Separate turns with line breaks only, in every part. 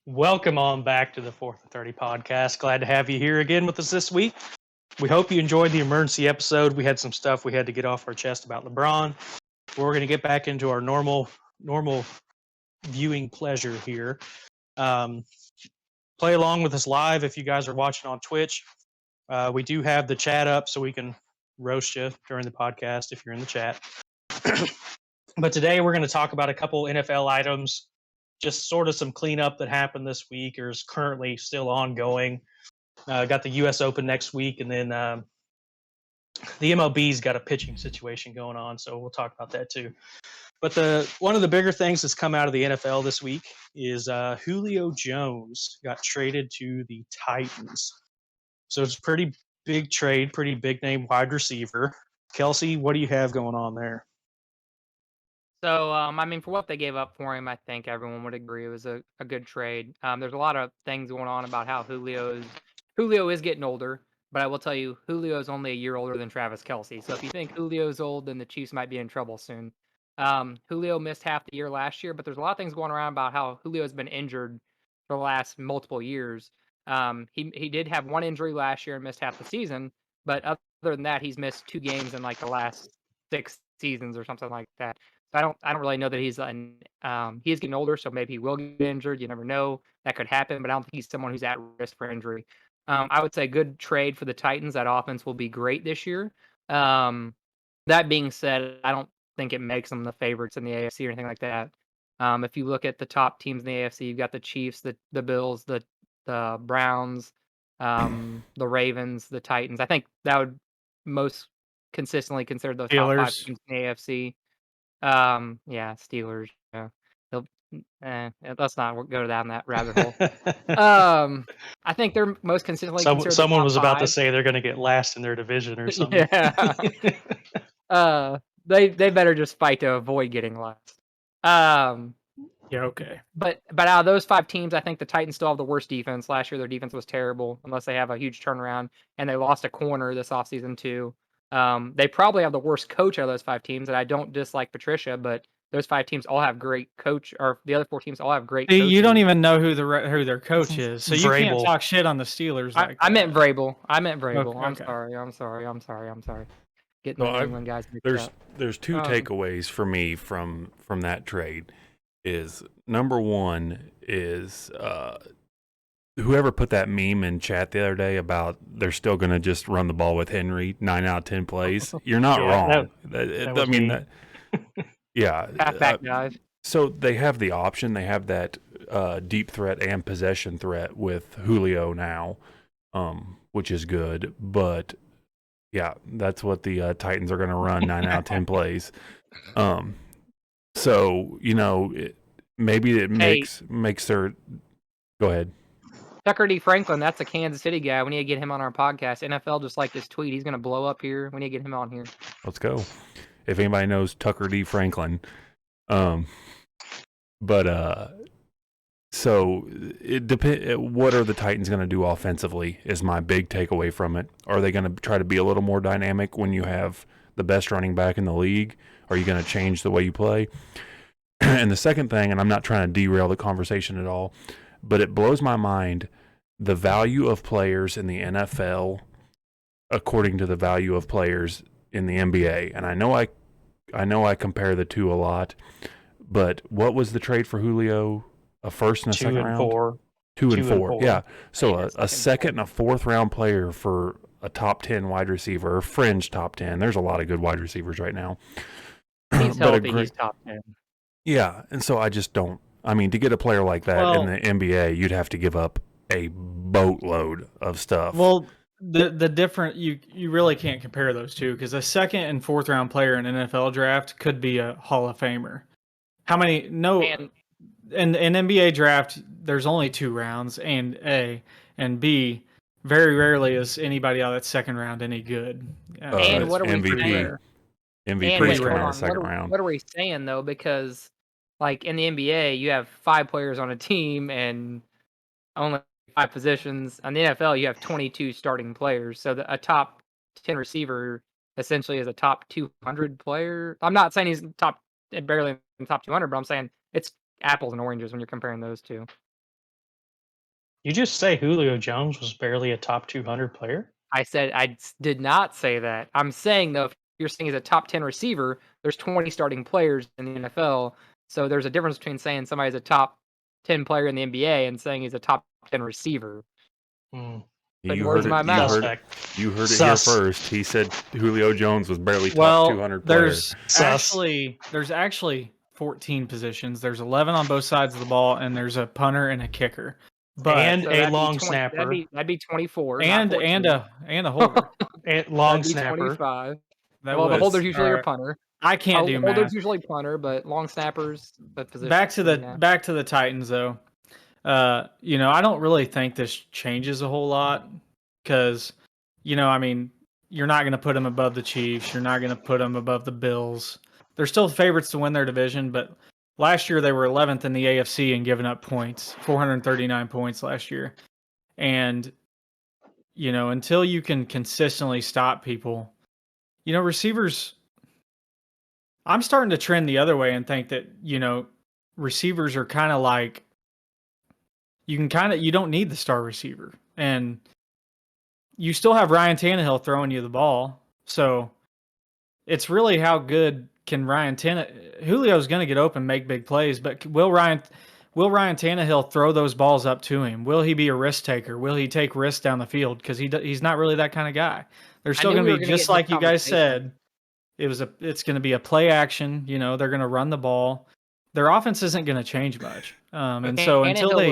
Welcome on back to the 4th and 30 podcast. Glad to have you here again with us this week. We hope you enjoyed the emergency episode. We had some stuff we had to get off our chest about LeBron. We're going to get back into our normal viewing pleasure here. Play along with us live if you guys are watching on Twitch. We do have the chat up so we can roast you during the podcast if you're in the chat. But today we're going to talk about a couple NFL items, just sort of some cleanup that happened this week or is currently still ongoing. Got the U.S. Open next week, and then the MLB's got a pitching situation going on, so we'll talk about that too. But one of the bigger things that's come out of the NFL this week is Julio Jones got traded to the Titans. So it's a pretty big trade, pretty big name wide receiver. Kelsey, what do you have going on there?
So, I mean, for what they gave up for him, I think everyone would agree it was a good trade. There's a lot of things going on about how Julio is getting older, but I will tell you, Julio is only a year older than Travis Kelsey. So if you think Julio's old, then the Chiefs might be in trouble soon. Julio missed half the year last year, but there's a lot of things going around about how Julio's been injured for the last multiple years. He did have one injury last year and missed half the season, but other than that, he's missed 2 games in like the last 6 seasons or something like that. I don't really know that he is getting older, so maybe he will get injured. You never know. That could happen, but I don't think he's someone who's at risk for injury. I would say good trade for the Titans. That offense will be great this year. That being said, I don't think it makes them the favorites in the AFC or anything like that. If you look at the top teams in the AFC, you've got the Chiefs, the Bills, the Browns, the Ravens, the Titans. I think that would most consistently consider those top five
Steelers.
teams in the AFC. Yeah, Steelers, yeah. They'll let's not go down that rabbit hole. I think they're most consistently considered the
Someone
top
was about to
5.
say they're going to get last in their division or something.
Yeah. They better just fight to avoid getting last. Um,
Yeah, okay.
but out of those 5 teams, I think the Titans still have the worst defense. Last year, their defense was terrible unless they have a huge turnaround, and they lost a corner this offseason too. They probably have the worst coach out of those 5 teams, and I don't dislike Patricia, but those 5 teams all have great coach, or the other 4 teams all have great
See, you don't
coaches.
even know who who their coach is, so you can't
Vrabel.
talk shit on the Steelers
I,
like
I meant
that.
Vrabel. I meant Vrabel.
Okay,
I'm
okay.
sorry. I'm sorry. I'm sorry. I'm sorry. Getting
So
the New
I've
England guys mixed
there's
up.
there's two
Um,
takeaways for me from that trade. Is number one is whoever put that meme in chat the other day about they're still going to just run the ball with Henry 9 out of 10 plays. You're not
Yeah,
wrong.
that
I
was
mean
me.
that. Yeah.
Halfback guys.
So they have the option. They have that deep threat and possession threat with Julio now, which is good. But yeah, that's what the Titans are going to run 9 out of 10 plays. So maybe it
Hey,
makes their. Go ahead.
Tucker D. Franklin, that's a Kansas City guy. We need to get him on our podcast. NFL just like this tweet. He's going to blow up here. We need to get him on here.
Let's go. If anybody knows Tucker D. Franklin, um, but so it depend. What are the Titans going to do offensively? Is my big takeaway from it. Are they going to try to be a little more dynamic when you have the best running back in the league? Are you going to change the way you play? And the second thing, and I'm not trying to derail the conversation at all, but it blows my mind the value of players in the NFL according to the value of players in the NBA. And I know I compare the two a lot, but what was the trade for Julio? A first and a
2
second
and
round?
4.
2 and 4. Yeah. So
Yeah,
a second and a fourth round player for a top 10 wide receiver, or fringe top 10. There's a lot of good wide receivers right now.
He's
But a
healthy.
great,
He's top 10.
yeah, and so I just don't. I mean, to get a player like that in the NBA, you'd have to give up a boatload of stuff.
Well, the different you really can't compare those two because a second and fourth round player in an NFL draft could be a Hall of Famer. How many? No,
And
in an NBA draft, there's only 2 rounds, and A and B. Very rarely is anybody out of that second round any good.
and
It's
what are we
pretty
MVP.
saying?
rare.
And
MVP
wait,
is
hold
coming in the
on.
second round.
What are we saying though? Because like in the NBA, you have 5 players on a team and only 5 positions. On the NFL, you have 22 starting players. So a top 10 receiver essentially is a top 200 player. I'm not saying he's barely in the top 200, but I'm saying it's apples and oranges when you're comparing those two.
You just say Julio Jones was barely a top 200 player?
I said did not say that. I'm saying though, if you're saying he's a top 10 receiver, there's 20 starting players in the NFL. So there's a difference between saying somebody's a top 10 player in the NBA and saying he's a top 10 receiver.
Hmm.
Putting
You
words
heard
in
it.
my mouth.
You heard it
Sus.
here first. He said Julio Jones was barely top
Well,
200 player.
there's
Sus.
actually 14 positions. There's 11 on both sides of the ball, and there's a punter and a kicker. But
And
So
a
that'd be
long
20
snapper.
That'd be 24, not
and
14.
a holder.
And long
That'd be
snapper.
25.
That
Well, the
was
holder's usually your
alright.
punter.
I can't do
Holder's
math.
usually punter, but long snappers the position.
Back to
yeah.
the Titans though. I don't really think this changes a whole lot because, I mean, you're not going to put them above the Chiefs. You're not going to put them above the Bills. They're still favorites to win their division, but last year they were 11th in the AFC and giving up points, 439 points last year. And, until you can consistently stop people, receivers, I'm starting to trend the other way and think that, receivers are kind of like, you don't need the star receiver. And you still have Ryan Tannehill throwing you the ball. So it's really how good can Ryan Tannehill. Julio's going to get open, make big plays, but will Ryan Tannehill throw those balls up to him? Will he be a risk taker? Will he take risks down the field? Because he's not really that kind of guy. They're still going to be, just like you guys said, it's going to be a play action. They're going to run the ball. Their offense isn't going to change much. And so
Tannehill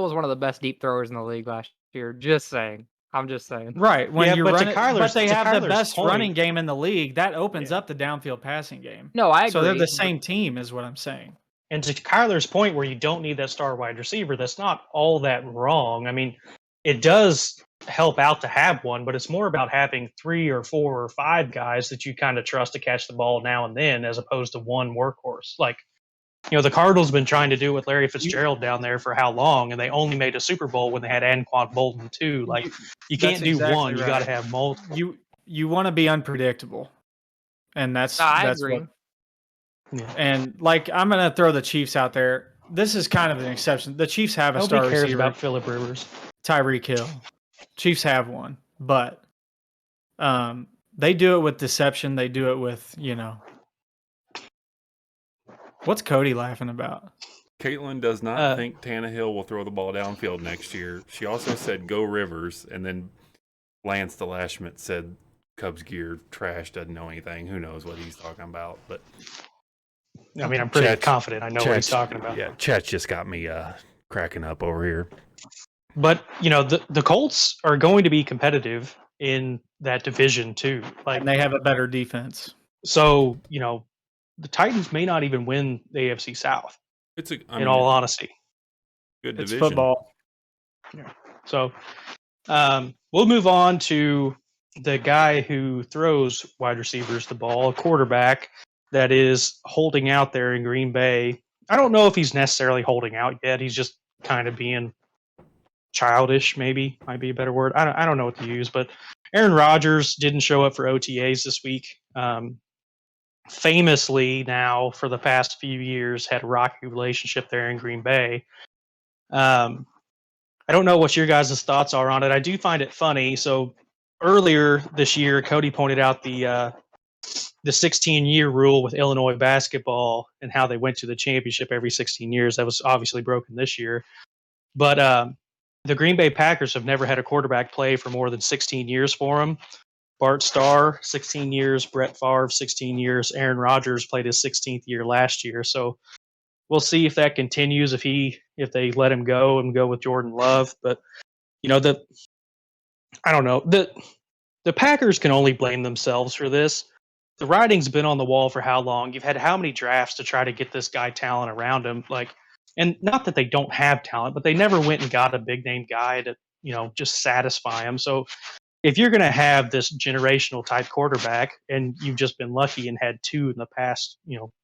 was one of the best deep throwers in the league last year. Just saying. I'm just saying.
Right. When
Yeah,
you're
but to
running,
Kyler's-
but they
to
have the
Kyler's
best
point-
running game in the league. That opens up the downfield passing game.
No, I agree.
So they're the same team, is what I'm saying.
And to Kyler's point, where you don't need that star wide receiver, that's not all that wrong. I mean, it does help out to have one, but it's more about having 3 or 4 or 5 guys that you kind of trust to catch the ball now and then, as opposed to one workhorse. Like, the Cardinals been trying to do with Larry Fitzgerald down there for how long, and they only made a Super Bowl when they had Anquan Bolden too. Like, you can't do
exactly
one; you
right.
got to have multiple.
You want to be unpredictable, and that's
I
that's
agree.
what. And like, I'm gonna throw the Chiefs out there. This is kind of an exception. The Chiefs have a
Nobody
star
cares
receiver,
about Phillip Rivers.
Tyreek Hill. Chiefs have one, but they do it with deception. They do it with What's Cody laughing about?
Caitlin does not think Tannehill will throw the ball downfield next year. She also said go Rivers, and then Lance DeLashmutt said Cubs gear trash, doesn't know anything. Who knows what he's talking about? But
I mean, I'm pretty
Chet-
confident I know what he's talking about.
Yeah, Chet just got me cracking up over here.
But the Colts are going to be competitive in that division too. Like,
And they have a better defense.
so the Titans may not even win the AFC South.
It's
in all honesty,
good
It's
division.
football.
So we'll move on to the guy who throws wide receivers the ball, a quarterback that is holding out there in Green Bay. I don't know if he's necessarily holding out yet. He's just kind of being childish, maybe might be a better word. I don't know what to use, but Aaron Rodgers didn't show up for OTAs this week. Famously now for the past few years had a rocky relationship there in Green Bay. I don't know what your guys' thoughts are on it. I do find it funny. So earlier this year, Cody pointed out the 16-year rule with Illinois basketball and how they went to the championship every 16 years. That was obviously broken this year. But the Green Bay Packers have never had a quarterback play for more than 16 years for them. Bart Starr, 16 years. Brett Favre, 16 years. Aaron Rodgers played his 16th year last year. So we'll see if that continues, if they let him go and go with Jordan Love. But I don't know. The Packers can only blame themselves for this. The writing's been on the wall for how long? You've had how many drafts to try to get this guy talent around him? And not that they don't have talent, but they never went and got a big name guy to just satisfy him. So if you're going to have this generational type quarterback, and you've just been lucky and had 2 in the past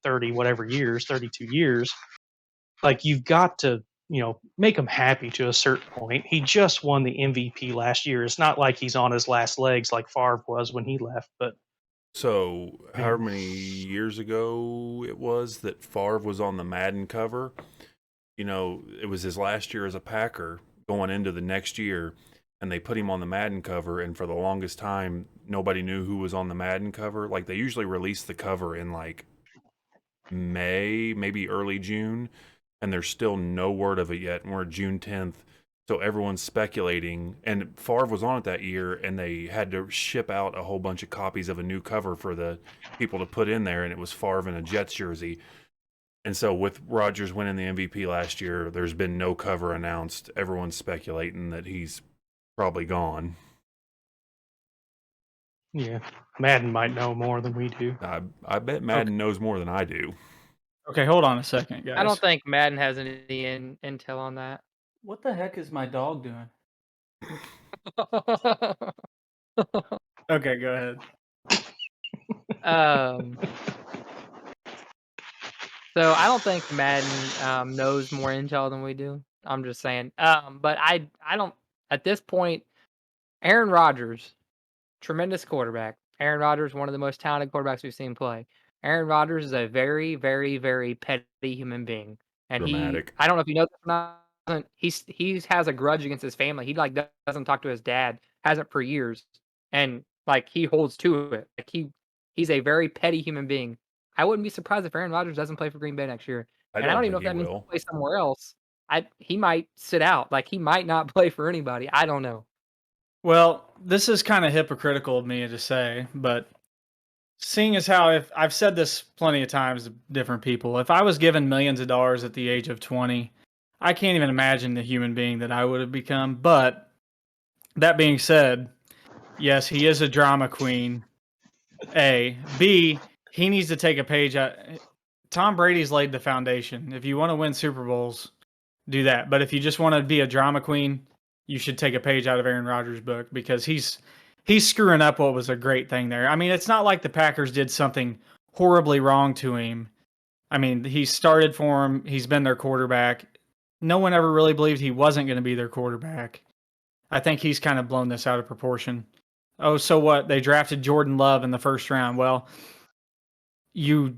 32 years, like, you've got to make him happy to a certain point. He just won the MVP last year. It's not like he's on his last legs like Favre was when he left. But
So, however many years ago it was that Favre was on the Madden cover, it was his last year as a Packer going into the next year, and they put him on the Madden cover, and for the longest time, nobody knew who was on the Madden cover. Like, they usually release the cover in, like, May, maybe early June, and there's still no word of it yet, and we're June 10th. So everyone's speculating, and Favre was on it that year, and they had to ship out a whole bunch of copies of a new cover for the people to put in there, and it was Favre in a Jets jersey. And so with Rodgers winning the MVP last year, there's been no cover announced. Everyone's speculating that he's probably gone.
Yeah, Madden might know more than we do.
I bet Madden knows more than I do.
Okay, hold on a second, guys.
I don't think Madden has any intel on that.
What the heck is my dog doing? Okay, go ahead.
So I don't think Madden knows more intel than we do. I'm just saying. But I don't at this point. Aaron Rodgers, tremendous quarterback. Aaron Rodgers, one of the most talented quarterbacks we've seen play. Aaron Rodgers is a very, very, very petty human being, and
Dramatic.
I don't know if you know this or not. He has a grudge against his family. He like doesn't talk to his dad, hasn't for years, and like he holds to it. Like he's a very petty human being. I wouldn't be surprised if Aaron Rodgers doesn't play for Green Bay next year.
I
And I don't even know
think
if that
he
means
will.
he'll play somewhere else. He might sit out. Like he might not play for anybody. I don't know.
Well, this is kind of hypocritical of me to say, but seeing as how if I've said this plenty of times to different people, if I was given millions of dollars at the age of 20, I can't even imagine the human being that I would have become. But that being said, yes, he is a drama queen. A. B, he needs to take a page out. Tom Brady's laid the foundation. If you want to win Super Bowls, do that. But if you just want to be a drama queen, you should take a page out of Aaron Rodgers' book because he's screwing up what was a great thing there. I mean, it's not like the Packers did something horribly wrong to him. I mean, he started for him. He's been their quarterback. No one ever really believed he wasn't going to be their quarterback. I think he's kind of blown this out of proportion. Oh, so what? They drafted Jordan Love in the first round. Well, you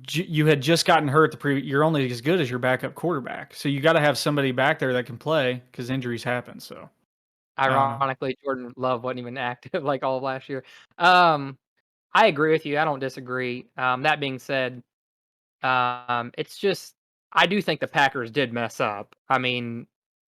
had just gotten hurt you're only as good as your backup quarterback. So you got to have somebody back there that can play because injuries happen. So
Ironically, Jordan Love wasn't even active like all of last year. I agree with you. I don't disagree. That being said, it's just I do think the Packers did mess up. I mean,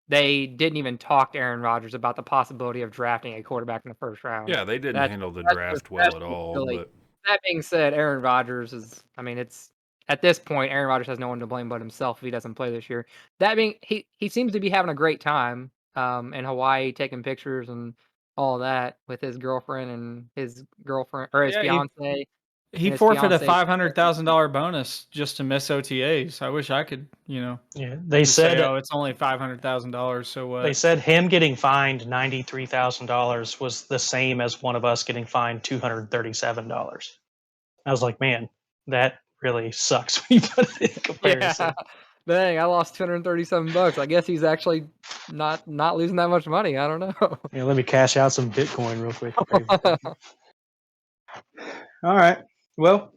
they didn't even talk to Aaron Rodgers about the possibility of drafting a quarterback in the first round.
Yeah, they didn't handle the
that's
draft
just-
well
that's
at
just
all.
silly.
But
That being said, Aaron Rodgers is. I mean, it's at this point, Aaron Rodgers has no one to blame but himself if he doesn't play this year. That being, he seems to be having a great time in Hawaii, taking pictures and all that with his girlfriend and his girlfriend or his
Yeah,
fiance.
he
his
forfeited a
fiance-
$500,000 bonus just to miss OTAs. I wish I could,
Yeah, they
just say,
said
oh, it's only $500,000. So what?
they said him getting fined $93,000 was the same as one of us getting fined $237. I was like, man, that really sucks when you put it in comparison.
Yeah. Dang, I lost $237. I guess he's actually not losing that much money. I don't know.
Yeah, let me cash out some Bitcoin real quick. All right. Well,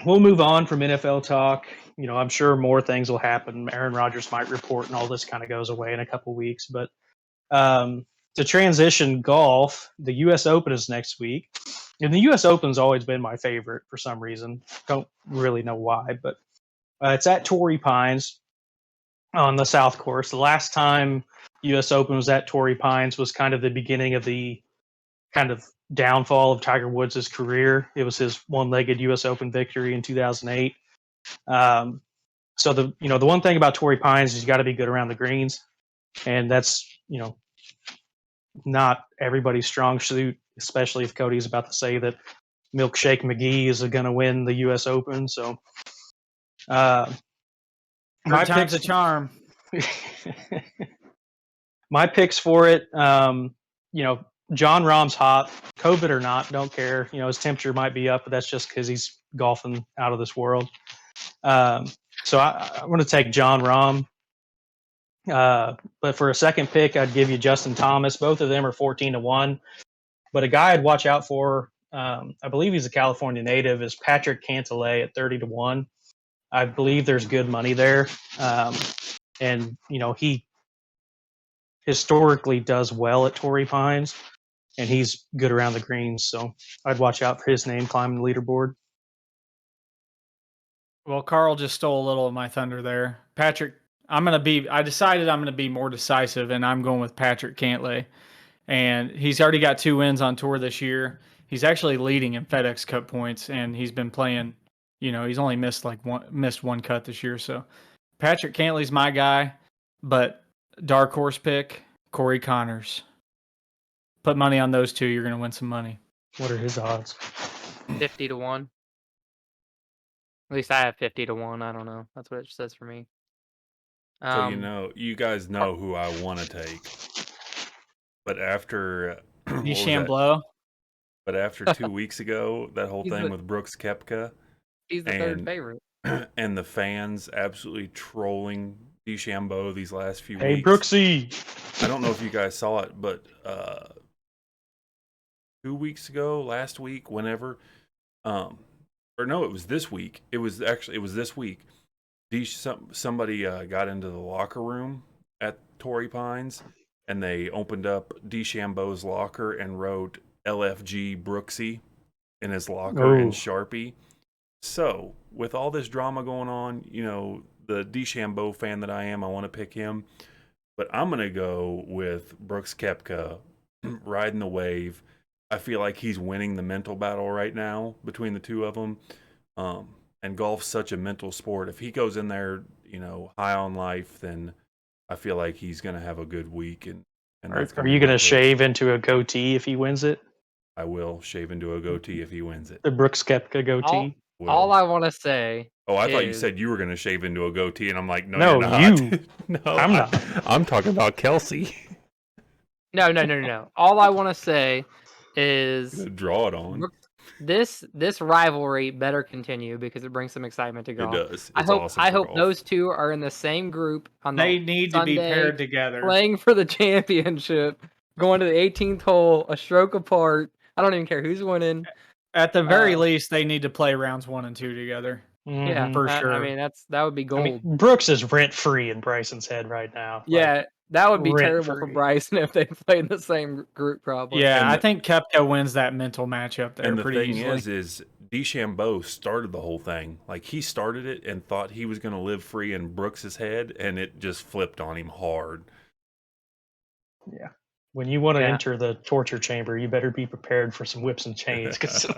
we'll move on from NFL talk. I'm sure more things will happen. Aaron Rodgers might report, and all this kind of goes away in a couple weeks. But to transition golf, the U.S. Open is next week, and the U.S. Open's always been my favorite for some reason. Don't really know why, but it's at Torrey Pines on the South Course. The last time U.S. Open was at Torrey Pines was kind of the beginning of the kind of downfall of Tiger Woods' career. It was his one-legged U.S. Open victory in 2008. So the one thing about Torrey Pines is you got to be good around the greens, and that's not everybody's strong suit, especially if Cody's about to say that Milkshake McGee is going to win the U.S. Open. So my
time's a charm.
My picks for it, John Rahm's hot, COVID or not, don't care. His temperature might be up, but that's just because he's golfing out of this world. So I'm going to take John Rahm. But for a second pick, I'd give you Justin Thomas. Both of them are 14-1. But a guy I'd watch out for, I believe he's a California native, is Patrick Cantlay at 30-1. I believe there's good money there. and he historically does well at Torrey Pines, and he's good around the greens. So I'd watch out for his name climbing the leaderboard.
Well, Carl just stole a little of my thunder there. Patrick, I decided I'm gonna be more decisive, and I'm going with Patrick Cantlay. And he's already got 2 wins on tour this year. He's actually leading in FedEx Cup points, and he's been playing. He's only missed one cut this year. So Patrick Cantlay's my guy, but dark horse pick Corey Connors. Put money on those two. You're gonna win some money.
What are his odds?
50 to 1. At least I have 50 to 1. I don't know. That's what it says for me.
So you guys know who I want to take, but after what was that?
DeChambeau.
But after 2 weeks ago, that whole
He's
thing
the-
with Brooks Koepka,
He's the third favorite.
and the fans absolutely trolling DeChambeau these last few
Hey,
weeks.
Brooksy.
I don't know if you guys saw it, but 2 weeks ago, last week, whenever, or no, it was this week. It was this week. Somebody got into the locker room at Torrey Pines, and they opened up DeChambeau's locker and wrote LFG Brooksy in his locker in Sharpie. So, with all this drama going on, the DeChambeau fan that I am, I want to pick him. But I'm going to go with Brooks Koepka riding the wave. I feel like he's winning the mental battle right now between the two of them. And golf's such a mental sport. If he goes in there, high on life, then I feel like he's going to have a good week. And
Are you going to shave into a goatee if he wins it?
I will shave into a goatee if he wins it.
The Brooks Koepka goatee?
All I want to say.
Oh, I thought you said you were going to shave into a goatee, and I'm like, no,
No,
you're not.
you.
No,
I'm not.
I'm talking about Kelsey.
No. All I want to say is
Draw it on.
this rivalry better continue because it brings some excitement to golf.
It does.
I hope those two are in the same group on the
They need to be paired together.
playing for the championship, going to the 18th hole, a stroke apart. I don't even care who's winning.
At the very least, they need to play rounds 1 and 2 together.
Yeah,
for sure.
I mean, that would be gold.
Brooks is rent free in Bryson's head right now.
Yeah, that would be terrible for
rent-free.
Bryson if they played in the same group, probably.
Yeah, I think Koepka wins that mental matchup there
And the
pretty
thing
easily.
is DeChambeau started the whole thing. Like, he started it and thought he was going to live free in Brooks's head, and it just flipped on him hard.
Yeah. When you want to enter the torture chamber, you better be prepared for some whips and chains.
So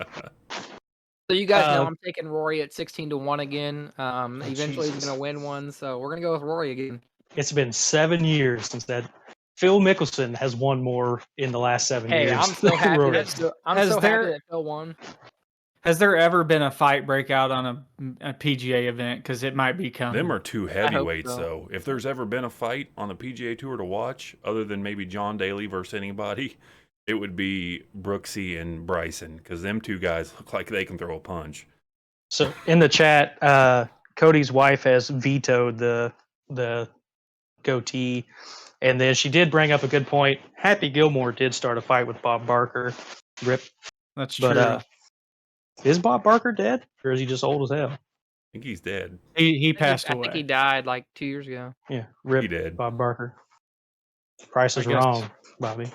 you guys know I'm taking Rory at 16 to 1 again. Eventually he's
Jesus.
going to win one, so we're going to go with Rory again.
It's been 7 years since that. Phil Mickelson has won more in the last 7 years.
Hey, I'm so happy
Rory.
that Phil won.
Has there ever been a fight breakout on a PGA event? Because it might be coming.
Them are two heavyweights,
so.
though. If there's ever been a fight on the PGA Tour to watch, other than maybe John Daly versus anybody, it would be Brooksy and Bryson, because them two guys look like they can throw a punch.
So in the chat, Cody's wife has vetoed the goatee, and then she did bring up a good point. Happy Gilmore did start a fight with Bob Barker. Rip.
That's true.
But is Bob Barker dead, or is he just old as hell?
I think he's dead.
He passed away.
I think he died like 2 years ago.
Yeah, rip
He did.
Bob Barker. Price is
I guess.
wrong, Bobby.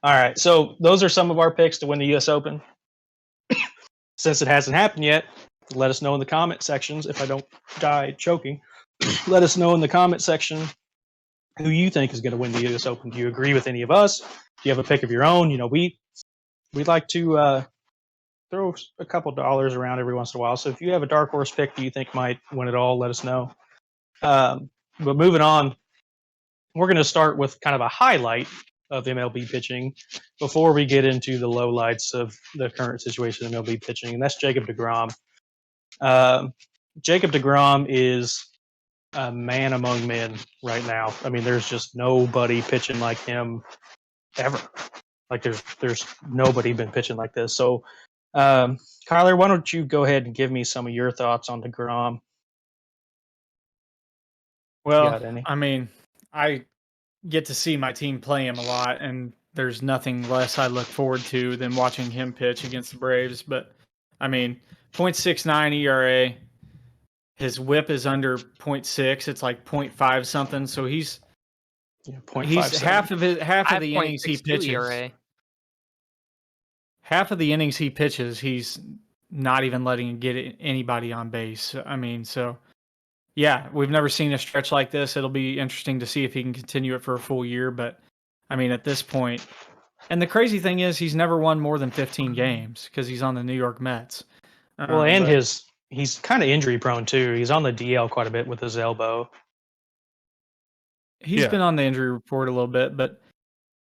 All right, so those are some of our picks to win the U.S. Open. Since it hasn't happened yet, let us know in the comment sections. If I don't die choking, let us know in the comment section who you think is going to win the U.S. Open. Do you agree with any of us? Do you have a pick of your own? We'd like to throw a couple dollars around every once in a while. So if you have a dark horse pick that you think might win it all, let us know. But moving on, we're going to start with kind of a highlight of MLB pitching before we get into the lowlights of the current situation in MLB pitching, and that's Jacob deGrom. Jacob deGrom is a man among men right now. I mean, there's just nobody pitching like him ever. Like there's nobody been pitching like this. So, Kyler, why don't you go ahead and give me some of your thoughts on deGrom?
Well, I mean, I get to see my team play him a lot, and there's nothing less I look forward to than watching him pitch against the Braves. But, I mean, .69 ERA, His whip is under 0.6. It's like 0.5 something. So he's
0.57.
half of
I have
the innings he
0.62
pitches.
ERA.
Half of the innings he pitches, he's not even letting him get anybody on base. I mean, so yeah, we've never seen a stretch like this. It'll be interesting to see if he can continue it for a full year. But I mean, at this point, and the crazy thing is, he's never won more than 15 games because he's on the New York Mets.
Well, and
But
he's kind of injury prone too. He's on the DL quite a bit with his elbow.
he's
Yeah.
been on the injury report a little bit. But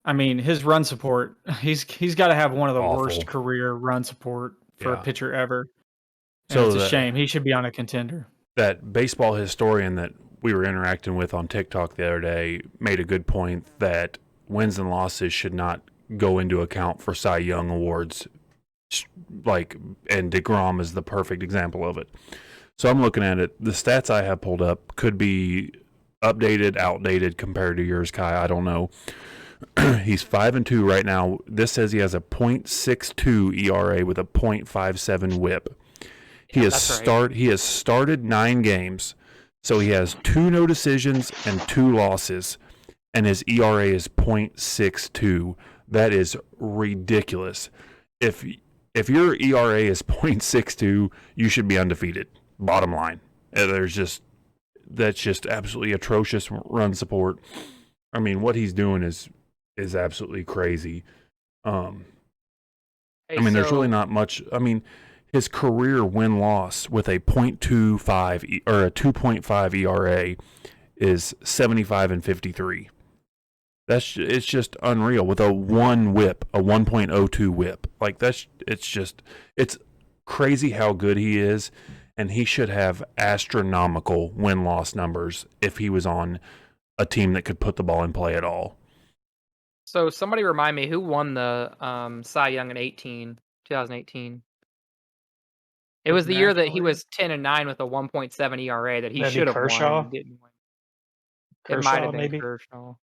I mean, his run support, he's got to have one of the worst
Awful.
career run support for a
Yeah.
pitcher ever. And
So
it's a
that-
shame. He should be on a contender.
That baseball historian that we were interacting with on TikTok the other day made a good point that wins and losses should not go into account for Cy Young awards. And DeGrom is the perfect example of it. So I'm looking at it. The stats I have pulled up could be updated, outdated compared to yours, Kai. I don't know. He's 5-2 right now. This says he has a .62 ERA with a .57 WHIP. He has started 9 games, so he has 2 no decisions and 2 losses, and his ERA is .62. That is ridiculous. If your ERA is .62, you should be undefeated. Bottom line, that's just absolutely atrocious run support. I mean, what he's doing is absolutely crazy. I mean, there's really not much. I mean, his career win-loss with a .25 or a 2.5 ERA is 75-53. It's just unreal with a 1 WHIP, a 1.02 WHIP. Like it's crazy how good he is, and he should have astronomical win-loss numbers if he was on a team that could put the ball in play at all.
So somebody remind me who won the Cy Young in 2018. It was the year that he was 10-9 with a 1.7 ERA that he
That'd be
should have
Kershaw?
won. And didn't win. It
Kershaw,
might have been
maybe?
Kershaw.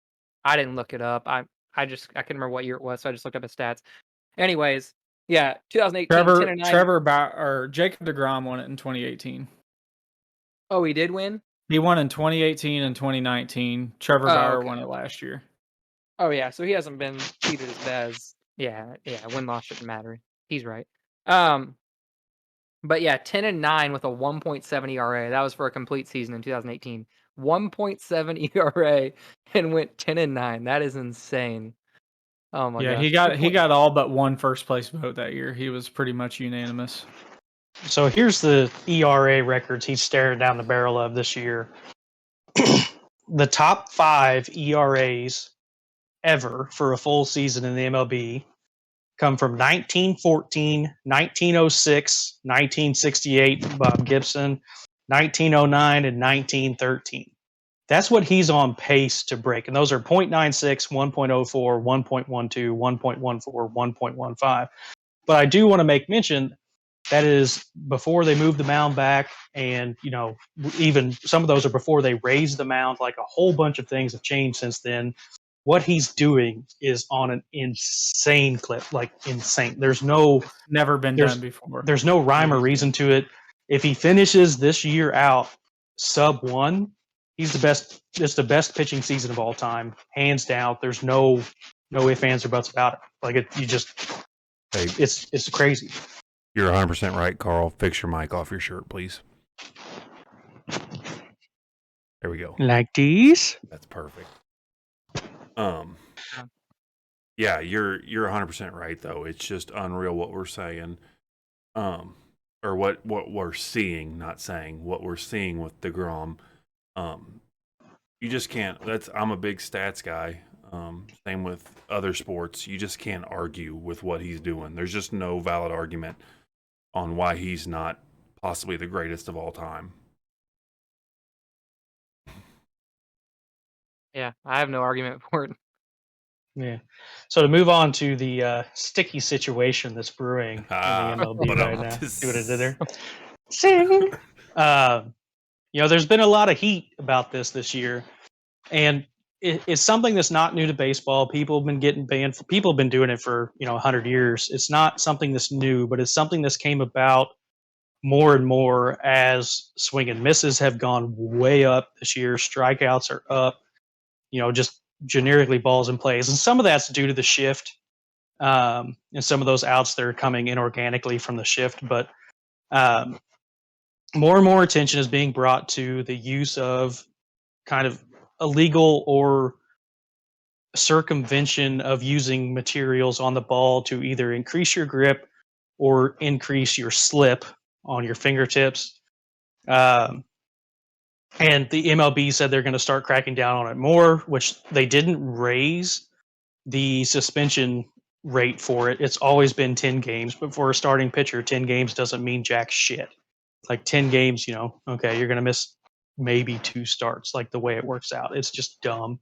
I didn't look it up. I couldn't remember what year it was, so I just looked up his stats. Anyways, yeah, 2018, 10-9.
Jacob DeGrom won it in 2018.
Oh, he did win?
He won in 2018 and 2019. Trevor Bauer
okay.
won it last year.
Oh yeah, so he hasn't been treated as bad as win-loss shouldn't matter. He's right. But yeah, 10-9 with a 1.7 ERA. That was for a complete season in 2018. 1.7 ERA and went 10-9. That is insane. Oh my gosh.
He got all but one first place vote that year. He was pretty much unanimous.
So here's the ERA records he's staring down the barrel of this year. The top 5 ERAs ever for a full season in the MLB come from 1914, 1906, 1968, Bob Gibson, 1909, and 1913. That's what he's on pace to break. And those are 0.96, 1.04, 1.12, 1.14, 1.15. But I do want to make mention that is before they moved the mound back. And, even some of those are before they raised the mound. Like a whole bunch of things have changed since then. What he's doing is on an insane clip, like insane. There's
never been done before.
There's no rhyme or reason to it. If he finishes this year out sub 1, he's the best. It's the best pitching season of all time, hands down. There's no ifs, ands, or buts about it. Like it's crazy.
You're 100% right, Carl. Fix your mic off your shirt, please. There we go.
Like these?
That's perfect. Yeah, you're 100% right though. It's just unreal what we're saying. Or what we're seeing, not saying, what we're seeing with DeGrom. You just can't. I'm a big stats guy. Same with other sports. You just can't argue with what he's doing. There's just no valid argument on why he's not possibly the greatest of all time.
Yeah, I have no argument for it.
Yeah. So to move on to the sticky situation that's brewing in the MLB right now. See what I did there? Sing. There's been a lot of heat about this year, and it's something that's not new to baseball. People have been getting banned. People have been doing it for 100 years. It's not something that's new, but it's something that's came about more and more as swing and misses have gone way up this year. Strikeouts are up, just generically balls in plays. And some of that's due to the shift, and some of those outs that are coming inorganically from the shift. But um, more and more attention is being brought to the use of kind of illegal or circumvention of using materials on the ball to either increase your grip or increase your slip on your fingertips. Um, and the MLB said they're going to start cracking down on it more, which they didn't raise the suspension rate for it. It's always been 10 games, but for a starting pitcher, 10 games doesn't mean jack shit. Like 10 games, okay, you're going to miss maybe 2 starts, like the way it works out. It's just dumb.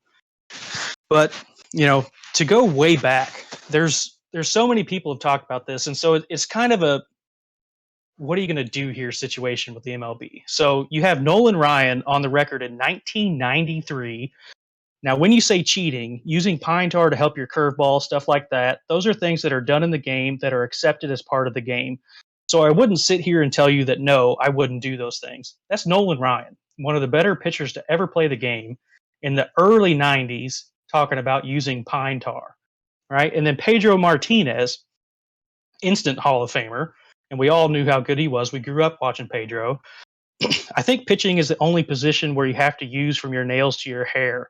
But, to go way back, there's so many people have talked about this, and so it's kind of a what are you going to do here situation with the MLB. So you have Nolan Ryan on the record in 1993. Now, when you say cheating, using pine tar to help your curveball, stuff like that, those are things that are done in the game that are accepted as part of the game. So I wouldn't sit here and tell you that, no, I wouldn't do those things. That's Nolan Ryan, one of the better pitchers to ever play the game in the early 90s, talking about using pine tar, right? And then Pedro Martinez, instant Hall of Famer, and we all knew how good he was. We grew up watching Pedro. I think pitching is the only position where you have to use from your nails to your hair.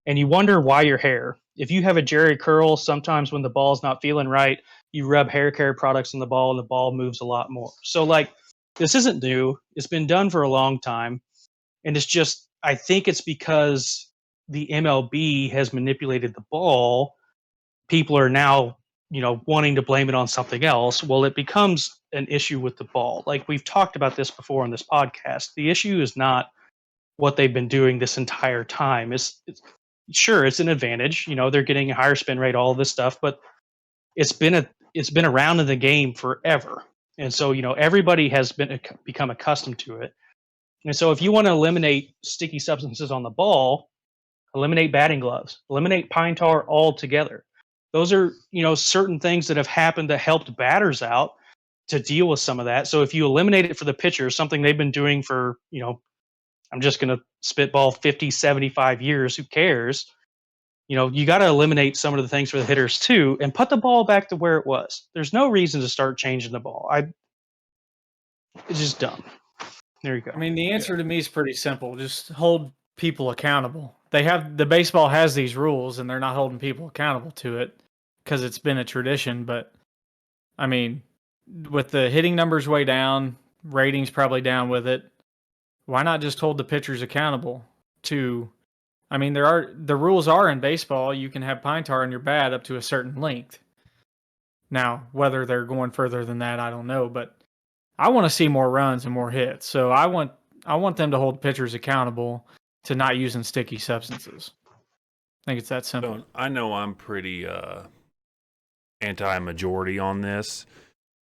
And you wonder why your hair. If you have a Jerry curl, sometimes when the ball's not feeling right, you rub hair care products on the ball and the ball moves a lot more. So, this isn't new. It's been done for a long time. And it's just, I think it's because the MLB has manipulated the ball. People are now, wanting to blame it on something else. Well, it becomes an issue with the ball. Like we've talked about this before on this podcast. The issue is not what they've been doing this entire time. Sure, it's an advantage. They're getting a higher spin rate, all of this stuff, but it's been around in the game forever. And so, everybody has become accustomed to it. And so if you want to eliminate sticky substances on the ball, eliminate batting gloves, eliminate pine tar altogether. Those are, certain things that have happened that helped batters out to deal with some of that. So if you eliminate it for the pitcher, something they've been doing for, I'm just going to spitball 50, 75 years, who cares? You got to eliminate some of the things for the hitters too and put the ball back to where it was. There's no reason to start changing the ball. It's just dumb. There you go.
I mean, the answer to me is pretty simple. Just hold people accountable. The baseball has these rules and they're not holding people accountable to it because it's been a tradition. But I mean, with the hitting numbers way down, ratings probably down with it, why not just hold the pitchers accountable to, I mean, the rules are in baseball, you can have pine tar in your bat up to a certain length. Now, whether they're going further than that, I don't know, but I want to see more runs and more hits. So I want them to hold pitchers accountable to not using sticky substances. I think it's that simple.
So I know I'm pretty anti-majority on this.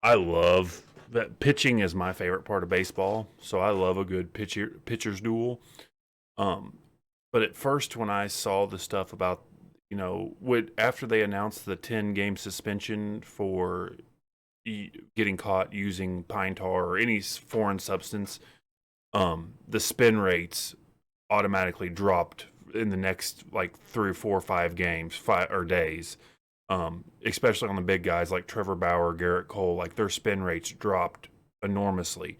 I love that pitching is my favorite part of baseball, so I love a good pitcher's duel. But at first, when I saw the stuff about, after they announced the 10-game suspension for getting caught using pine tar or any foreign substance, the spin rates automatically dropped in the next 3 or 4 or 5 games, days. Especially on the big guys like Trevor Bauer, Garrett Cole, their spin rates dropped enormously.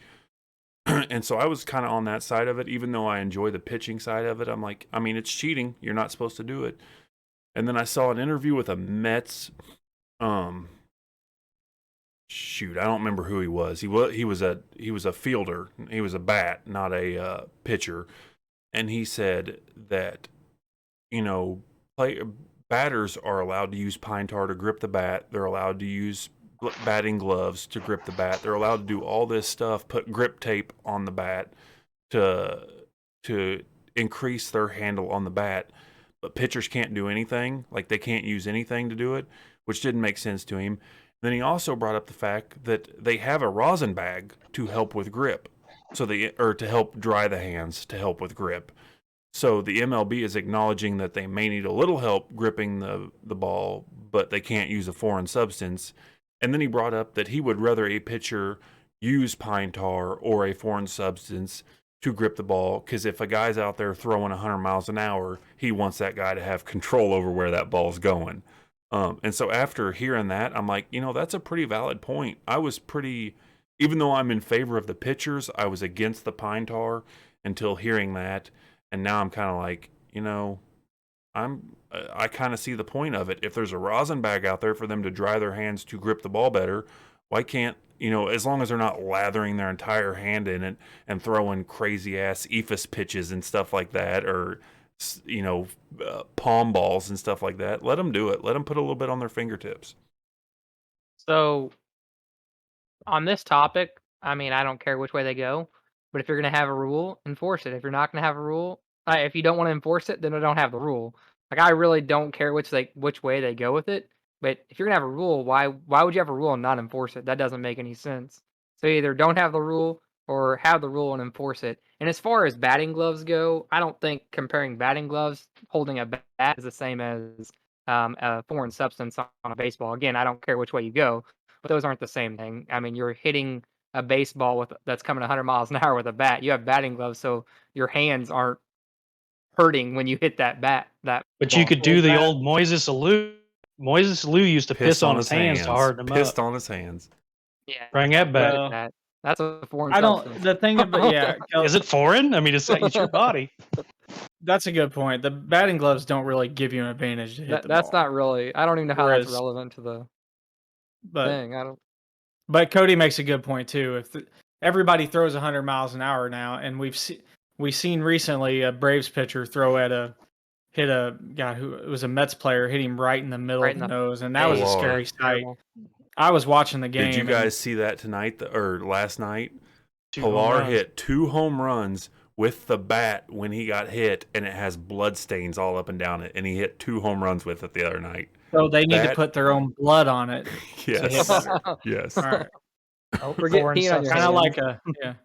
And so I was kind of on that side of it, even though I enjoy the pitching side of it. I'm like, I mean, it's cheating. You're not supposed to do it. And then I saw an interview with a Mets, I don't remember who he was. He was a fielder. He was a bat, not a pitcher. And he said that, batters are allowed to use pine tar to grip the bat. They're allowed to use batting gloves to grip the bat. They're allowed to do all this stuff, put grip tape on the bat to increase their handle on the bat. But pitchers can't do anything. They can't use anything to do it, which didn't make sense to him. Then he also brought up the fact that they have a rosin bag to help with grip, to help dry the hands, to help with grip. So the MLB is acknowledging that they may need a little help gripping the ball, but they can't use a foreign substance. And then he brought up that he would rather a pitcher use pine tar or a foreign substance to grip the ball, because if a guy's out there throwing 100 miles an hour, he wants that guy to have control over where that ball's going. And so after hearing that, I'm like, that's a pretty valid point. Even though I'm in favor of the pitchers, I was against the pine tar until hearing that. And now I'm kind of like, I kind of see the point of it. If there's a rosin bag out there for them to dry their hands to grip the ball better, why can't, as long as they're not lathering their entire hand in it and throwing crazy ass ephus pitches and stuff like that, or, palm balls and stuff like that, let them do it. Let them put a little bit on their fingertips.
So on this topic, I mean, I don't care which way they go, but if you're going to have a rule, enforce it. If you're not going to have a rule, if you don't want to enforce it, then I don't have the rule. Like, I really don't care which way they go with it. But if you're going to have a rule, why would you have a rule and not enforce it? That doesn't make any sense. So either don't have the rule or have the rule and enforce it. And as far as batting gloves go, I don't think comparing batting gloves, holding a bat, is the same as a foreign substance on a baseball. Again, I don't care which way you go, but those aren't the same thing. I mean, you're hitting a baseball that's coming 100 miles an hour with a bat. You have batting gloves, so your hands aren't hurting when you hit that bat.
But
ball.
you could do the old Moises Alou. Moises Alou used to piss on his hands to harden him
Pissed
up.
on his hands.
Yeah,
Bring that back.
Well,
that's a foreign
I don't.
substance.
The thing about
Is it foreign? I mean, it's your body.
that's a good point. The batting gloves don't really give you an advantage to hit the
That's
ball.
not really. I don't even know how that's
Whereas-
relevant to the
But
thing. I don't.
But Cody makes a good point too. If everybody throws 100 miles an hour now, and we've seen recently a Braves pitcher hit a guy who was a Mets player, hit him right in the middle of the nose, and that was a
face.
scary sight.
Terrible.
I was watching the game.
Did you guys see that tonight or last night?
2 home
Pilar
runs.
hit 2 home runs with the bat when he got hit, and it has blood stains all up and down it, and he hit 2 home runs with it the other night.
So they need to
That-
put their own blood on it.
Yes. Yes.
All right,
Forget
Foreign
peeing on your
substance.
kind of
hands.
like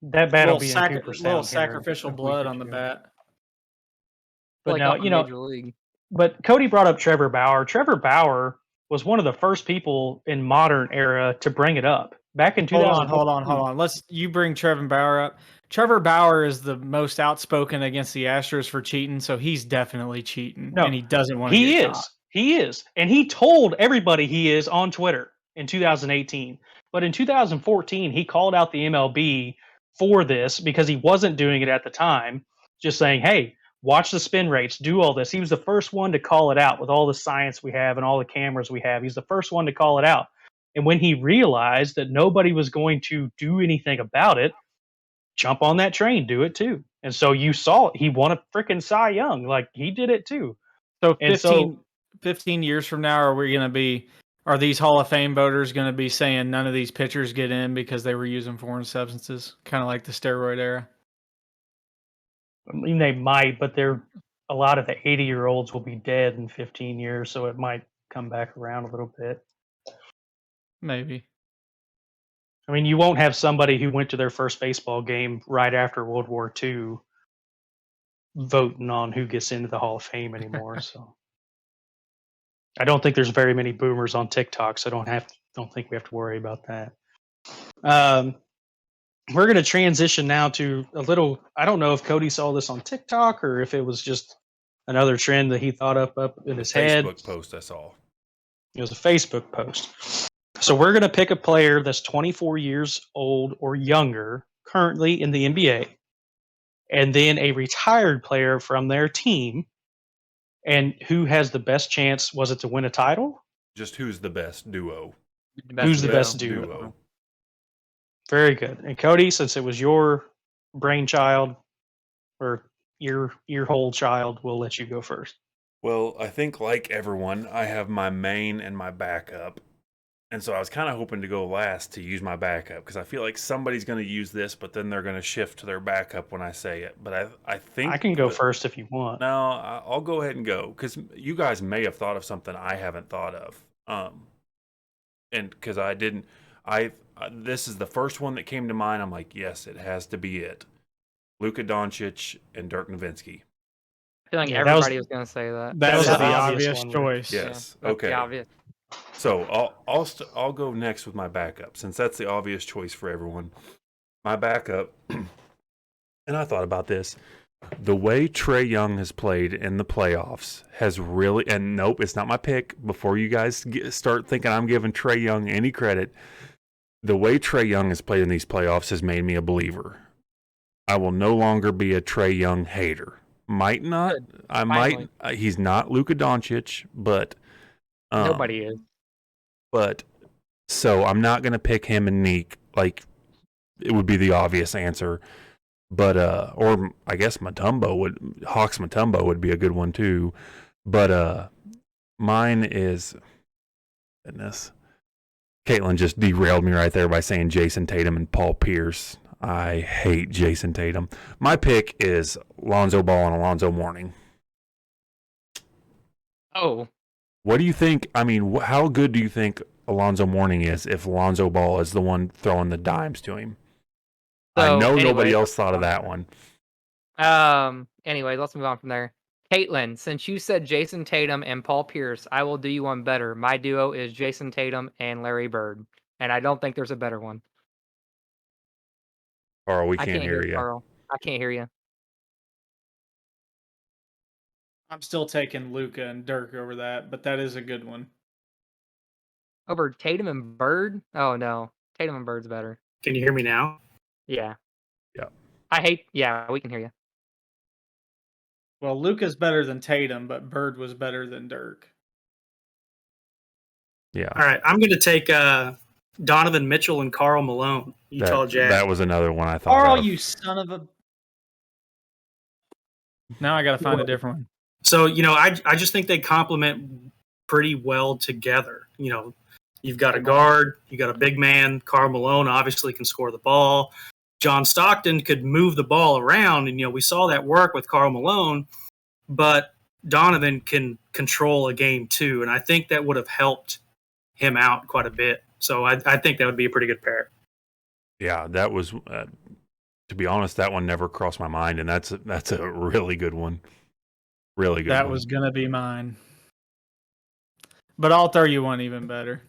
That bat will
little,
be in
sac-
Cooper
little
Sound here in
sacrificial
a week
blood
or
on the
two.
bat.
But
like
now,
up in Major
Oh,
League.
But Cody brought up Trevor Bauer. Trevor Bauer was one of the first people in modern era to bring it up. Back in 2000.
Hold on. You bring Trevor Bauer up. Trevor Bauer is the most outspoken against the Astros for cheating, so he's definitely cheating,
No,
and he doesn't want to
He
get
is.
caught.
He is. And he told everybody he is on Twitter in 2018. But in 2014, he called out the MLB for this because he wasn't doing it at the time, just saying, hey, watch the spin rates, do all this. He was the first one to call it out with all the science we have and all the cameras we have. He's the first one to call it out. And when he realized that nobody was going to do anything about it, jump on that train, do it too. And so you saw it. He won a freaking Cy Young. Like, he did it too.
So
And
15 years from now, are these Hall of Fame voters going to be saying none of these pitchers get in because they were using foreign substances, kind of like the steroid era?
I mean, they might, but a lot of the 80-year-olds will be dead in 15 years, so it might come back around a little bit.
Maybe.
I mean, you won't have somebody who went to their first baseball game right after World War II voting on who gets into the Hall of Fame anymore. So I don't think there's very many boomers on TikTok, so don't think we have to worry about that. We're going to transition now to a little. I don't know if Cody saw this on TikTok or if it was just another trend that he thought up in his head.
Facebook post I saw.
It was a Facebook post. So we're going to pick a player that's 24 years old or younger, currently in the NBA, and then a retired player from their team, and who has the best chance, was it to win a title?
Just who's the best duo?
Who's the best duo? Very good. And Cody, since it was your brainchild or your whole child, we'll let you go first.
Well, I think like everyone, I have my main and my backup. And so I was kind of hoping to go last to use my backup because I feel like somebody's going to use this, but then they're going to shift to their backup when I say it. But I think
I can go first if you want.
No, I'll go ahead and go because you guys may have thought of something I haven't thought of. And because I didn't, this is the first one that came to mind. I'm like, yes, it has to be it. Luka Doncic and Dirk Nowitzki.
I feel like
Yeah, that was-
everybody was going to say that.
That
was
was
the
the
obvious
obvious
one.
choice.
Yes.
That's
Okay.
the obvious.
So I'll go next with my backup since that's the obvious choice for everyone. My backup, and I thought about this. The way Trae Young has played in the playoffs has really, and nope, it's not my pick. Before you guys start thinking I'm giving Trae Young any credit, the way Trae Young has played in these playoffs has made me a believer. I will no longer be a Trae Young hater. Might not.
Good.
I
Finally.
might. He's not Luka Doncic, but
Nobody is.
But so I'm not gonna pick him and Neek. Like it would be the obvious answer. But or I guess Hawks Matumbo would be a good one too. But mine is goodness. Caitlin just derailed me right there by saying Jason Tatum and Paul Pierce. I hate Jason Tatum. My pick is Lonzo Ball and Alonzo Mourning.
Oh,
What do you think? I mean, how good do you think Alonzo Mourning is if Lonzo Ball is the one throwing the dimes to him? I
So,
know nobody
anyways,
else thought of that one.
Anyways, let's move on from there. Caitlin, since you said Jason Tatum and Paul Pierce, I will do you one better. My duo is Jason Tatum and Larry Bird, and I don't think there's a better one.
Carl, we
I
can't hear you.
Carl. I can't hear you.
I'm still taking Luca and Dirk over that, but that is a good one.
Over Tatum and Bird? Oh no, Tatum and Bird's better.
Can you hear me now?
Yeah.
Yeah.
Yeah, we can hear you.
Well, Luca's better than Tatum, but Bird was better than Dirk.
Yeah.
All right, I'm going to take Donovan Mitchell and Karl Malone, Utah Jazz.
That was another one I thought
Carl,
of.
you son of a... Now I got to find a different one.
So, I just think they complement pretty well together. You've got a guard, you got a big man. Karl Malone obviously can score the ball. John Stockton could move the ball around, and we saw that work with Karl Malone, but Donovan can control a game too, and I think that would have helped him out quite a bit. So I think that would be a pretty good pair.
Yeah, that was, to be honest, that one never crossed my mind, and that's a really good one. Really good
That
one.
was going to be mine. But I'll throw you one even better.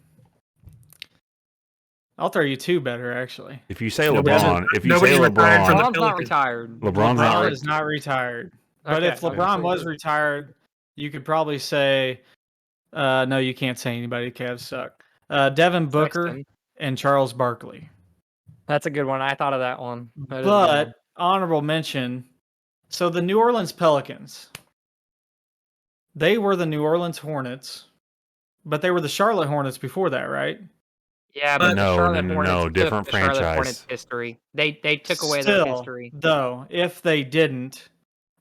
I'll throw you two better, actually.
If you say
Nobody's-
LeBron,
nobody's retired from the
LeBron's not
Pelicans.
retired.
LeBron's not
LeBron is not retired. But
Okay,
if LeBron was retired, you could probably say, no, you can't say anybody. Cavs suck. Devin Booker
Sexton.
and Charles Barkley.
That's a good one. I thought of that one. That is a good one.
But honorable mention. So the New Orleans Pelicans, they were the New Orleans Hornets, but they were the Charlotte Hornets before that, right?
Yeah, but
No,
the Charlotte
no,
Hornets took
different
the Charlotte
franchise.
Hornets history. They took away their
Still,
history.
though, if they didn't,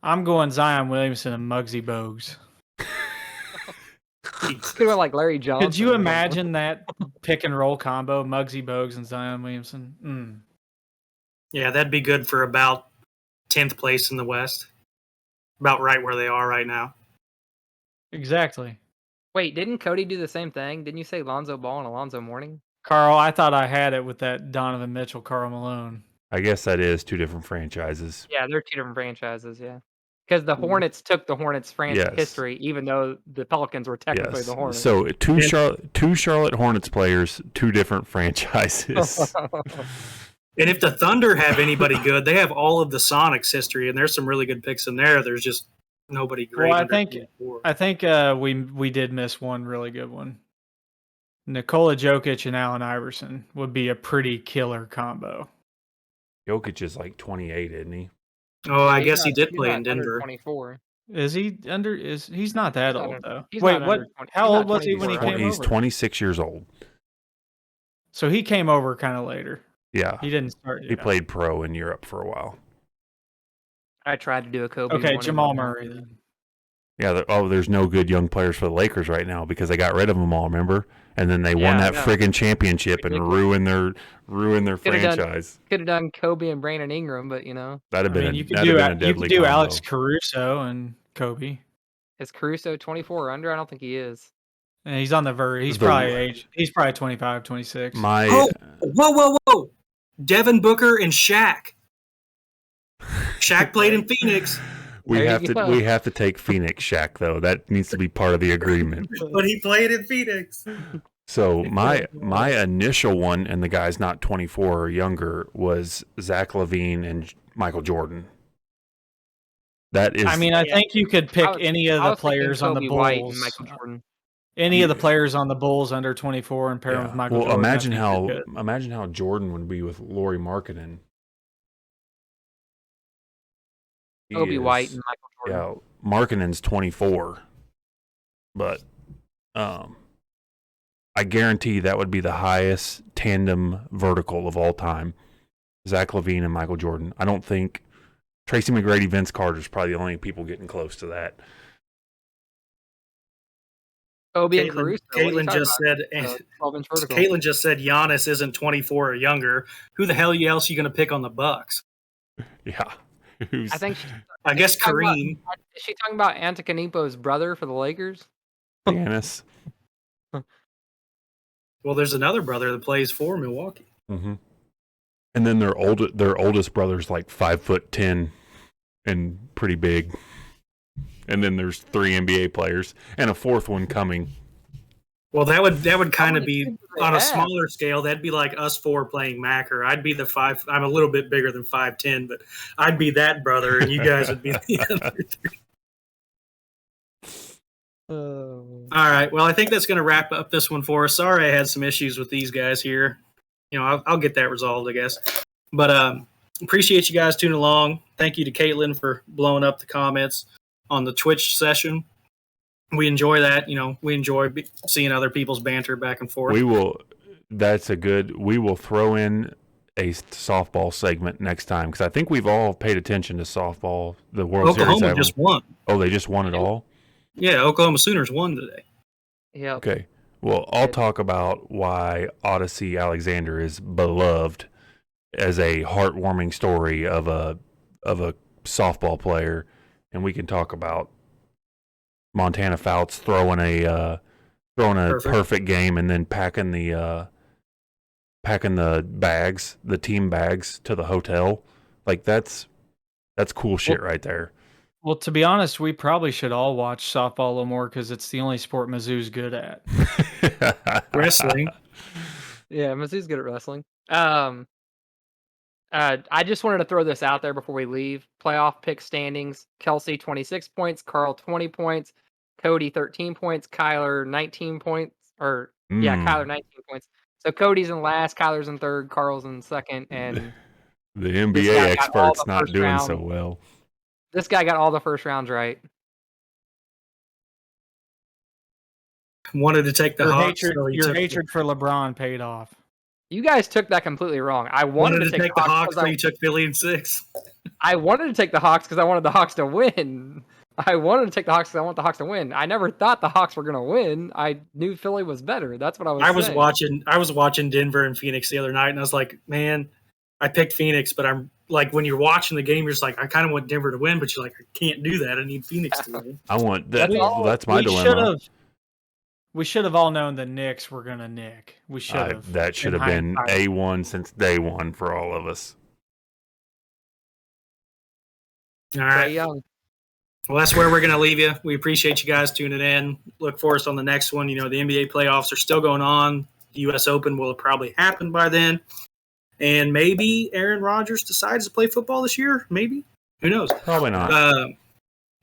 I'm going Zion Williamson and Muggsy Bogues.
Could have like Larry Johnson.
Could you imagine that pick and roll combo, Muggsy Bogues and Zion Williamson?
Yeah, that'd be good for about 10th place in the West. About right where they are right now.
Exactly.
Wait, didn't Cody do the same thing? Didn't you say Lonzo Ball and Alonzo Mourning?
Carl, I thought I had it with that Donovan Mitchell, Karl Malone.
I guess that is two different franchises.
Yeah, they're two different franchises. Yeah, because the Hornets took the Hornets'
Yes.
history, even though the Pelicans were technically
Yes.
the Hornets.
So two Charlotte Hornets players, two different franchises.
And if the Thunder have anybody good, they have all of the Sonics history, and there's some really good picks in there. There's just nobody great.
Well, I
under
think
24.
I think we did miss one really good one. Nikola Jokic and Allen Iverson would be a pretty killer combo.
Jokic is like 28, isn't he?
Oh, I
He's
guess he
not-
did
he's
play
not
in
under
Denver.
24.
Is he under? He's not that
He's not
old
under-
though.
he's
Wait,
not
what?
under 20
How
he's
old
not
was he when he
24.
came
He's
over?
26 years old.
So he came over kind of later.
Yeah.
He didn't start.
He played pro in Europe for a while.
I tried to do a Kobe.
Okay,
one
Jamal
and-
Murray then.
Yeah. There's no good young players for the Lakers right now because they got rid of them all. Remember? And then they won
Yeah, I
that
know.
friggin' championship and
Ridiculous.
ruined their
Could've done-
franchise.
Could have done Kobe and Brandon Ingram, but
That'd have
I
been
mean, you could
that'd
do
have been a
you
deadly
could do
combo.
Alex Caruso and Kobe.
is Caruso 24 or under? I don't think he is.
And he's on the verge. He's
The-
probably age. He's probably 25, 26.
My
Oh, whoa. Devin Booker and Shaq. Shaq played in Phoenix.
We
There
have
you
to
go.
we have to take Phoenix Shaq though. That needs to be part of the agreement.
But he played in Phoenix.
So my initial one, and the guy's not 24 or younger, was Zach LaVine and Michael Jordan. That is.
I mean, I think you could pick
I was-
any of
I
the
was thinking
players on the
Kobe White and
Bulls.
Michael Jordan.
Any of the
Yeah.
players on the Bulls under 24 and pair them with Michael
well,
Jordan.
imagine
I think you could.
imagine how Jordan would be with Lauri Markkanen. He
Kobe White
is-
and Michael Jordan.
Yeah, Markkanen's 24, but I guarantee that would be the highest tandem vertical of all time. Zach LaVine and Michael Jordan. I don't think Tracy McGrady, Vince Carter's probably the only people getting close to that.
Kobe and Caruso. what are you
Caitlin
talking
just
about?
said.
12-inch vertical.
Caitlin just said Giannis isn't 24 or younger. Who the hell else are you going to pick on the Bucks?
Yeah. Who's-
I think
I guess
talking about-
Kareem.
is she talking about Antetokounmpo's brother for the Lakers?
Giannis.
Well, there's another brother that plays for Milwaukee.
Mm-hmm. And then their oldest brother's like 5'10" and pretty big. And then there's 3 NBA players and a fourth one coming.
Well, that would kind of
many
be
kids do they
on a
have?
smaller scale. That'd be like us 4 playing Macker. I'd be the 5. I'm a little bit bigger than 5'10", but I'd be that brother, and you guys would be the other 3. All right. Well, I think that's going to wrap up this one for us. Sorry, I had some issues with these guys here. You know, I'll get that resolved, I guess. But appreciate you guys tuning along. Thank you to Caitlin for blowing up the comments on the Twitch session. We enjoy that. You know, we enjoy seeing other people's banter back and forth.
We will throw in a softball segment next time because I think we've all paid attention to softball. The World Series.
Oklahoma just won.
Oh, they just won it all?
Yeah, Oklahoma Sooners won today.
Yeah.
Okay. Well, I'll talk about why Odyssey Alexander is beloved as a heartwarming story of a softball player, and we can talk about Montana Fouts throwing a perfect game and then packing the bags, the team bags, to the hotel. Like that's cool shit right there.
Well, to be honest, we probably should all watch softball a little more because it's the only sport Mizzou's good at.
Wrestling.
Yeah, Mizzou's good at wrestling. I just wanted to throw this out there before we leave. Playoff pick standings: Kelsey 26 points, Carl 20 points, Cody 13 points, Kyler 19 points. Kyler 19 points. So Cody's in last, Kyler's in third, Carl's in second, and
The
This
NBA
guy got all
experts
the
not
first
doing
round.
so well.
this guy got all the first rounds right.
Wanted to take the
Your
Hawks.
hatred,
so he
your
took-
hatred for LeBron paid off.
You guys took that completely wrong. I
wanted
wanted
to take the Hawks, so
'cause
you took Philly in 6.
I wanted to take the Hawks because I wanted the Hawks to win. I wanted to take the Hawks because I want the Hawks to win. I never thought the Hawks were going to win. I knew Philly was better. That's what I was saying.
I was watching Denver and Phoenix the other night, and I was like, man, I picked Phoenix, but I'm like, when you're watching the game, you're just like, I kind of want Denver to win, but you're like, I can't do that. I need Phoenix to win.
I want that.
all-
That's my dilemma.
We should have all known the Knicks were gonna nick. We should have.
That should have been A1 since day one for all of us.
All
Trae
right.
Young.
Well, that's where we're going to leave you. We appreciate you guys tuning in. Look for us on the next one. You know, the NBA playoffs are still going on. The U.S. Open will probably happen by then. And maybe Aaron Rodgers decides to play football this year. Maybe. Who knows?
Probably not.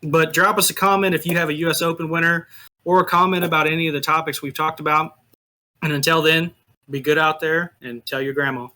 But drop us a comment if you have a U.S. Open winner or a comment about any of the topics we've talked about. And until then, be good out there and tell your grandma.